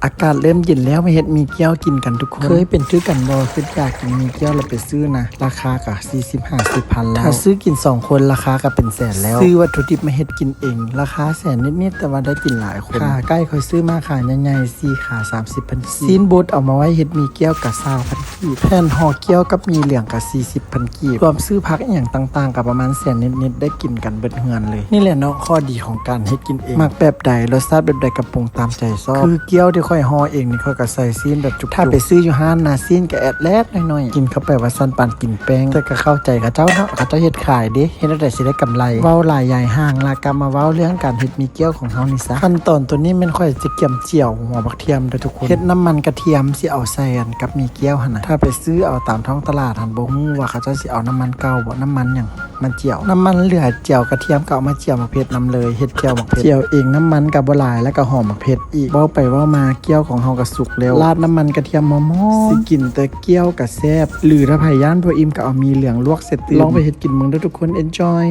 อากาศเริ่มเย็นแล้วมาเฮ็ดมีเกี๊ยวกินกันทุกคนเคยเป็นซื้อกันบ่คืออยากกินมีเกี๊ยวเราไปซื้อนะราคากะ40-50 พันแล้วถ้าซื้อกิน2คนราคาก็เป็นแสนแล้วซื้อวัตถุดิบมาเฮ็ดกินเองราคาแสนนิดๆแต่ว่าได้กินหลายคนขาใกล้ค่อยซื้อมาขาใหญ่ๆ4ขา30 พันซีนบดเอามาไว้เฮ็ดมีเกี๊ยวกะ20 พันกีบแผ่นห่อเกี๊ยวกับมีเหลืองกะ40 พันกีบรวมซื้อผักอย่างต่างๆกับประมาณแสนนิดๆได้กินกันเบิดเฮือนเลยนี่แหละเนาะข้อดีของการเฮ็ดกินเองมักแบบใดรสชาติแบบใดกระปรุงตามใจชอบคือเกี๊ยวที่ค่อยห่อเองนี่ค่อยก็ใส่ซีนแบบจุกถ้าไปซื้ออยู่ห้างนะซีนก็แอดแลดหน่อยๆกินเข้าไปว่าซั่นปานกินแป้งแต่ก็เข้าใจกับเจ้าเนาะเขาเจ้าเฮ็ดขายเด้เฮ็ดได้สิได้กำไรเว้าหลายใหญ่ห้างลากลับมาเว้าเรื่องการเฮ็ดมีเกี๊ยวของเฮานี่ซะขั้นตอนตัวนี้มันค่อยจะเกี่ยมเจียวหัวบักเทียมเด้อทุกคนเฮ็ดน้ำมันกระเทียมสิเอาใส่กันกับมีเกี๊ยวหั่นน่ะถ้าไปซื้อเอาตามท้องตลาดหั่นบ่ฮู้ว่าเขาเจ้าสิเอาน้ำมันเก่าบ่น้ำมันหยังมันเจียวน้ำมันเหลือเจียวกระเทียมก็เอามาเจียวมะเผ็ดนำเลยเฮ็ดเจียวมะเผ็ดเจียวเองน้ำมันก็บ่หลายแล้วก็หอมมะเผ็ดอีกเว้าไปเว้ามาเกี๊ยวของเฮาก็สุกแล้วราดน้ำมันกระเทียมหอมๆสิกินแต่เกี๊ยวก็แซ่บหรือถ้าไผย่านบ่อิ่มก็เอามีเหลืองลวกเสร็จลองไปเฮ็ดกินมึงเด้อทุกคน enjoy